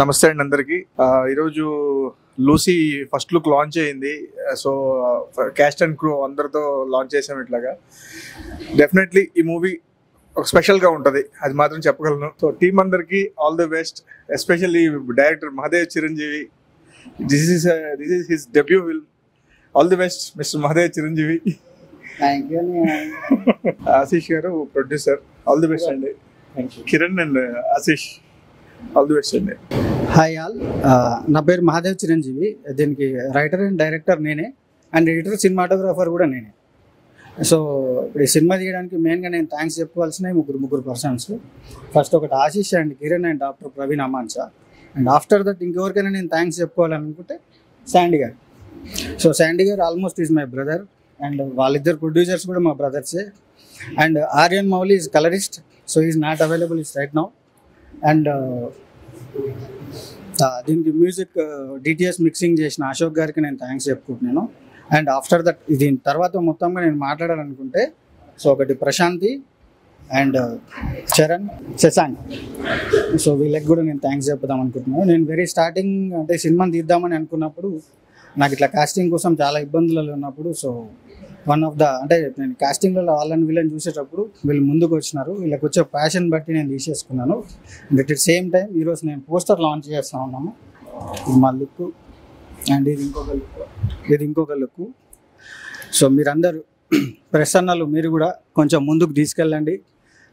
నమస్తే అండి అందరికి. ఈరోజు లూసీ ఫస్ట్ లుక్ లాంచ్ అయింది. సో క్యాస్ట్ అండ్ క్రూ అందరితో లాంచ్ చేసాం. ఇట్లాగా డెఫినెట్లీ ఈ మూవీ ఒక స్పెషల్గా ఉంటుంది, అది మాత్రం చెప్పగలను. సో టీమ్ అందరికి all the best, especially director Mahadev Chiranjeevi. This is his debut film. All the best mister Mahadev Chiranjeevi. Ashish గారు ప్రొడ్యూసర్. ఆల్ ది బెస్ట్ అండి. Kiran and Ashish, all the best అండి. హాయ్ ఆల్, నా పేరు మహాదేవ్ చిరంజీవి. దీనికి రైటర్ అండ్ డైరెక్టర్ నేనే, అండ్ ఎడిటర్ సినిమాటోగ్రాఫర్ కూడా నేనే. సో ఇప్పుడు ఈ సినిమా తీయడానికి మెయిన్గా నేను థ్యాంక్స్ చెప్పుకోవాల్సిన ముగ్గురు పర్సన్స్. ఫస్ట్ ఒకటి Ashish and Kiran and doctor Praveen Amansha. And after that ఇంకెవరికైనా నేను థ్యాంక్స్ చెప్పుకోవాలనుకుంటే శాండీ గారు. సో శాండీ గారు almost is my brother, and వాళ్ళిద్దరు ప్రొడ్యూసర్స్ కూడా మా బ్రదర్సే. And Aryan Mouli is colourist, so is not available is right now. And దీనికి మ్యూజిక్ డిటిఎస్ మిక్సింగ్ చేసిన అశోక్ గారికి నేను థ్యాంక్స్ చెప్పుకుంటున్నాను. అండ్ ఆఫ్టర్ దట్ దీని తర్వాత మొత్తంగా నేను మాట్లాడాలనుకుంటే సో ఒకటి ప్రశాంతి అండ్ చరణ్, శశాంక్. సో వీళ్ళకి కూడా నేను థ్యాంక్స్ చెప్పుదాం అనుకుంటున్నాను. నేను వెరీ స్టార్టింగ్ అంటే సినిమాని తీద్దామని అనుకున్నప్పుడు నాకు ఇట్లా కాస్టింగ్ కోసం చాలా ఇబ్బందులలో ఉన్నప్పుడు సో వన్ ఆఫ్ ద అంటే నేను కాస్టింగ్లో వాళ్ళని వీళ్ళని చూసేటప్పుడు వీళ్ళు ముందుకు వచ్చినారు. వీళ్ళకి వచ్చే ప్యాషన్ బట్టి నేను తీసేసుకున్నాను. And at the same time ఈరోజు నేను పోస్టర్ లాంచ్ చేస్తూ ఉన్నాము. ఇది మా లుక్ అండ్ ఇది ఇంకొక లుక్. సో మీరందరూ ప్రెస్ అన్నలు మీరు కూడా కొంచెం ముందుకు తీసుకెళ్ళండి.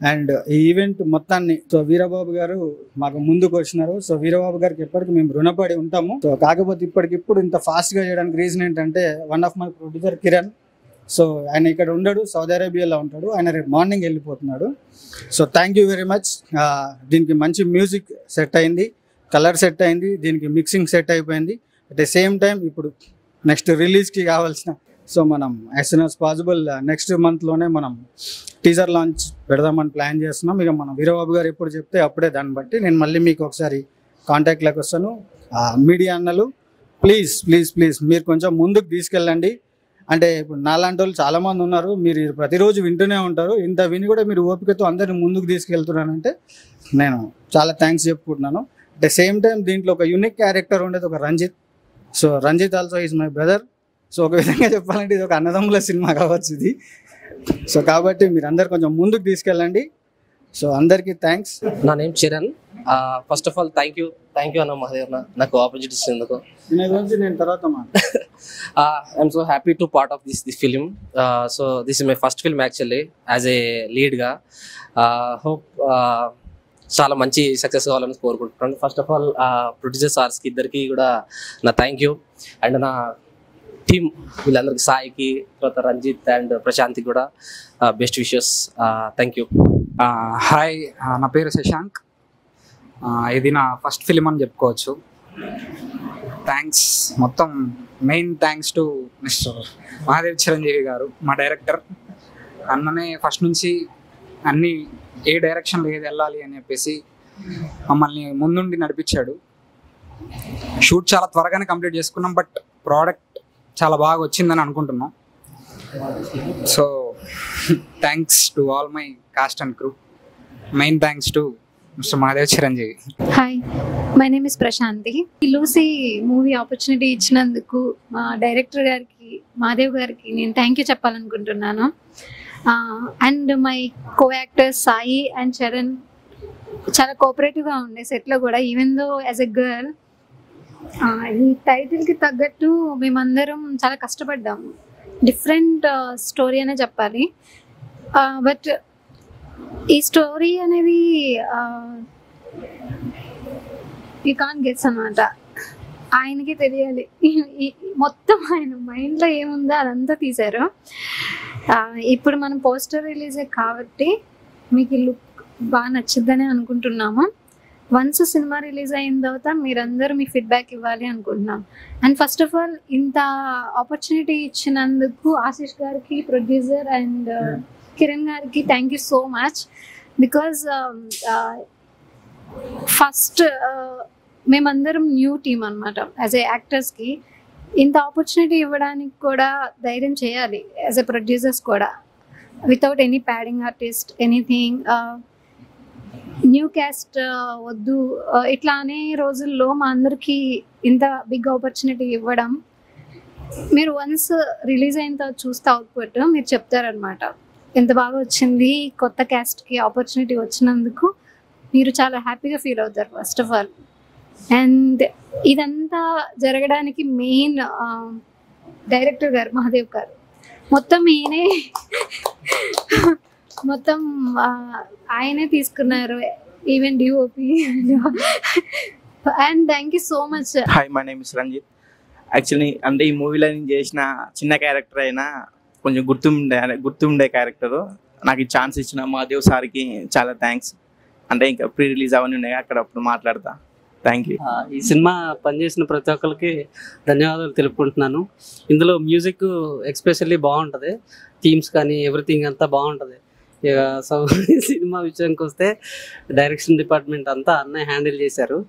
అండ్ ఈ ఈవెంట్ మొత్తాన్ని సో వీరబాబు గారు మాకు ముందుకు వచ్చినారు. సో వీరబాబు గారికి ఎప్పటికీ మేము రుణపడి ఉంటాము. సో కాకపోతే ఇప్పటికిప్పుడు ఇంత ఫాస్ట్గా చేయడానికి రీజన్ ఏంటంటే one of my producer Kiran. So ఆయన ఇక్కడ ఉండడు, సౌదీ అరేబియాలో ఉంటాడు. ఆయన రేపు మార్నింగ్ వెళ్ళిపోతున్నాడు. So thank you very much. దీనికి మంచి మ్యూజిక్ సెట్ అయింది, కలర్ సెట్ అయింది, దీనికి మిక్సింగ్ సెట్ అయిపోయింది. అట్ ద సేమ్ టైం ఇప్పుడు నెక్స్ట్ రిలీజ్కి కావాల్సిన సో మనం as soon as possible next మంత్లోనే మనం టీజర్ లాంచ్ పెడదామని ప్లాన్ చేస్తున్నాం. ఇక మన వీరబాబు గారు ఎప్పుడు చెప్తే అప్పుడే దాన్ని బట్టి నేను మళ్ళీ మీకు ఒకసారి కాంటాక్ట్లోకి వస్తాను. మీడియా అన్నలు ప్లీజ్ ప్లీజ్ ప్లీజ్ మీరు కొంచెం ముందుకు తీసుకెళ్ళండి. అంటే ఇప్పుడు నాలాంటి వాళ్ళు చాలామంది ఉన్నారు, మీరు ప్రతిరోజు వింటూనే ఉంటారు. ఇంత విని కూడా మీరు ఓపికతో అందరిని ముందుకు తీసుకెళ్తున్నానంటే నేను చాలా థ్యాంక్స్ చెప్పుకుంటున్నాను. అట్ ద సేమ్ టైం దీంట్లో ఒక యూనిక్ క్యారెక్టర్ ఉండేది ఒక Ranjith. So Ranjith also is my brother. So ఒక విధంగా చెప్పాలంటే ఇది ఒక అన్నదమ్ముల సినిమా కావచ్చు ఇది. సో కాబట్టి మీరు అందరు కొంచెం ముందుకు తీసుకెళ్ళండి. సో అందరికీ థ్యాంక్స్. నా name Charan. First of all thank you అన్న మహాదేవ్ నాకు ఆపర్చునిటీ ఇచ్చేందుకు. నేను తర్వాత I'm so happy to part of this film. So this is my first film actually as a లీడ్గా. హోప్ చాలా మంచి సక్సెస్ కావాలని కోరుకుంటున్నాను. ఫస్ట్ ఆఫ్ ఆల్ ప్రొడ్యూసర్ సార్స్కి ఇద్దరికి కూడా నా థ్యాంక్ యూ. అండ్ నా టీమ్ వీళ్ళందరికీ, సాయికి, తర్వాత రంజిత్ అండ్ ప్రశాంత్కి కూడా best wishes. Thank you. Hi, నా పేరు శశాంక్. ఇది నా ఫస్ట్ ఫిలిం అని చెప్పుకోవచ్చు. థ్యాంక్స్ మొత్తం main thanks to mister Mahadev Chiranjeevi గారు, మా డైరెక్టర్. అన్ననే ఫస్ట్ నుంచి అన్నీ ఏ డైరెక్షన్లో ఏది వెళ్ళాలి అని చెప్పేసి మమ్మల్ని ముందుండి నడిపించాడు. షూట్ చాలా త్వరగానే కంప్లీట్ చేసుకున్నాం, బట్ ప్రోడక్ట్ చాలా బాగా వచ్చిందని అనుకుంటున్నాం. So thanks to all my cast and crew. Main thanks to mister Mahadev Chiranjeevi. Hi, my name is Prashanti. ఈ లూసీ మూవీ ఆపర్చునిటీ ఇచ్చినందుకు మా డైరెక్టర్ గారికి, మహాదేవ్ గారికి నేను థ్యాంక్ యూ చెప్పాలనుకుంటున్నాను. And my co actors Sai and Charan చాలా కోఆపరేటివ్గా ఉండే సెట్లో కూడా. Even though as a girl ఈ టైటిల్కి తగ్గట్టు మేమందరం చాలా కష్టపడ్డాము. డిఫరెంట్ స్టోరీ అనే చెప్పాలి. బట్ ఈ స్టోరీ అనేది యూ కాంట్ గెస్ అన్నమాట. ఆయనకి తెలియాలి. మొత్తం ఆయన మైండ్లో ఏముందో అదంతా తీశారు. ఇప్పుడు మనం పోస్టర్ రిలీజే కాబట్టి మీకు ఈ లుక్ బాగా నచ్చిద్దని అనుకుంటున్నాము. వన్స్ సినిమా రిలీజ్ అయిన తర్వాత మీరందరూ మీ ఫీడ్బ్యాక్ ఇవ్వాలి అనుకుంటున్నాం. అండ్ ఫస్ట్ ఆఫ్ ఆల్ ఇంత ఆపర్చునిటీ ఇచ్చినందుకు ఆశీష్ గారికి, ప్రొడ్యూసర్ అండ్ కిరణ్ గారికి thank you so much. Because first మేమందరం న్యూ టీమ్ అనమాట. యాజ్ ఏ యాక్టర్స్కి ఇంత ఆపర్చునిటీ ఇవ్వడానికి కూడా ధైర్యం చేయాలి యాజ్ ఎ ప్రొడ్యూసర్స్ కూడా, without any padding artist anything. New caste వద్దు, ఇట్లా అనే రోజుల్లో మా అందరికీ ఇంత బిగ్ ఆపర్చునిటీ ఇవ్వడం, మీరు వన్స్ రిలీజ్ అయిన తర్వాత చూస్తే అవుట్పుట్ మీరు చెప్తారనమాట ఎంత బాగా వచ్చింది, కొత్త క్యాస్ట్కి ఆపర్చునిటీ వచ్చినందుకు మీరు చాలా హ్యాపీగా ఫీల్ అవుతారు ఫస్ట్ ఆఫ్ ఆల్. అండ్ ఇదంతా జరగడానికి మెయిన్ డైరెక్టర్ గారు మహాదేవ్ గారు, మొత్తం మొత్తం ఆయనే తీసుకున్నారు, even DOP. And thank you so much. Hi, my name is Ranjith. Actually అంటే ఈ మూవీలో నేను చేసిన చిన్న క్యారెక్టర్ అయినా కొంచెం గుర్తుండే క్యారెక్టరు. నాకు ఈ ఛాన్స్ ఇచ్చిన మహాదేవ్ సార్కి చాలా థ్యాంక్స్. అంటే ఇంకా ప్రీ రిలీజ్ అవన్నీ ఉన్నాయి, అక్కడ అప్పుడు మాట్లాడతా. Thank you. ఈ సినిమా పనిచేసిన ప్రతి ఒక్కరికి ధన్యవాదాలు తెలుపుకుంటున్నాను. ఇందులో మ్యూజిక్ ఎక్స్పెషల్లీ బాగుంటుంది, థీమ్స్ కానీ ఎవ్రీథింగ్ అంతా బాగుంటుంది. ఇక సినిమా విషయానికి వస్తే డైరెక్షన్ డిపార్ట్మెంట్ అంతా అన్నయ్య హ్యాండిల్ చేశారు.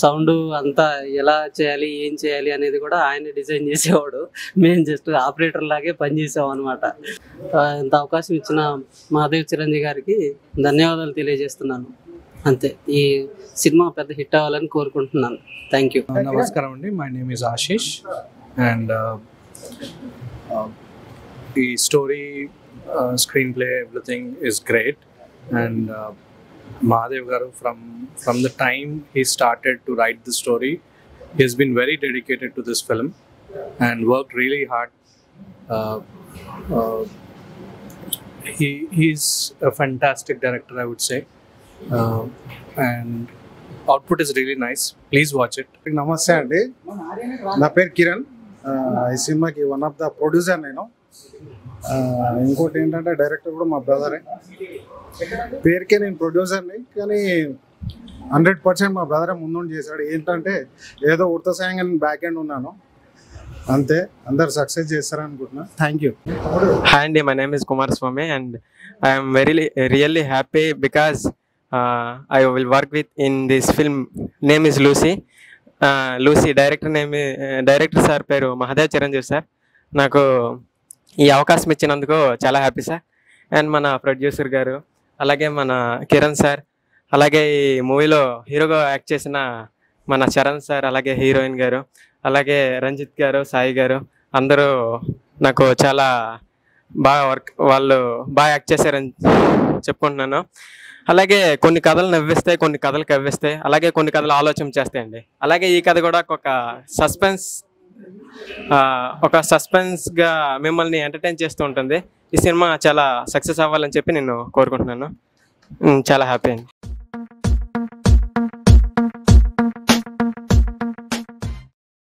సౌండ్ అంతా ఎలా చేయాలి, ఏం చేయాలి అనేది కూడా ఆయన డిజైన్ చేసేవాడు. మేము జస్ట్ ఆపరేటర్ లాగే పనిచేసాం అనమాట. ఇంత అవకాశం ఇచ్చిన మహాదేవ్ చిరంజీవి గారికి ధన్యవాదాలు తెలియజేస్తున్నాను. అంతే, ఈ సినిమా పెద్ద హిట్ అవ్వాలని కోరుకుంటున్నాను. Thank you. నమస్కారం అండి, my name is Ashish. And ఈ story, screenplay, everything is great. And Mahadev garu, from the time he started to write the story, he has been very dedicated to this film and worked really hard. He's a fantastic director, I would say, and output is really nice. Please watch it. నమస్తే అండి, నా పేరు కిరణ్. ఈ సినిమాకి one of the producer నేను. ఇంకోటి ఏంటంటే director కూడా మా బ్రదరే. పేరుకే నేను ప్రొడ్యూసర్ని, కానీ 100% మా బ్రదరే ముందుండి చేశాడు. ఏంటంటే ఏదో ఉడత సాయంగా నేను బ్యాక్ ఎండ్ ఉన్నాను అంతే. అందరు సక్సెస్ చేస్తారనుకుంటున్నా. Thank you. Hi Andy, my name is Kumar Swamy and I am really happy because I will work with in this film. Name is Lucy. Lucy director sir పేరు Mahadev Chiranjeevi sir. నాకు ఈ అవకాశం ఇచ్చినందుకు చాలా హ్యాపీ సార్. అండ్ మన producer గారు, అలాగే మన కిరణ్ సార్, అలాగే ఈ మూవీలో హీరోగా యాక్ట్ చేసిన మన చరణ్ సార్, అలాగే హీరోయిన్ గారు, అలాగే రంజిత్ గారు, సాయి గారు, అందరూ నాకు చాలా వాళ్ళు బాగా యాక్ట్ చేశారని చెప్పుకుంటున్నాను. అలాగే కొన్ని కథలు నవ్విస్తాయి, కొన్ని కథలు కవ్విస్తాయి, అలాగే కొన్ని కథలు ఆలోచన చేస్తాయండి. అలాగే ఈ కథ కూడా ఒక సస్పెన్స్గా మిమ్మల్ని ఎంటర్టైన్ చేస్తూ ఉంటుంది. ఈ సినిమా చాలా సక్సెస్ అవ్వాలని చెప్పి నేను కోరుకుంటున్నాను. చాలా హ్యాపీ అండి.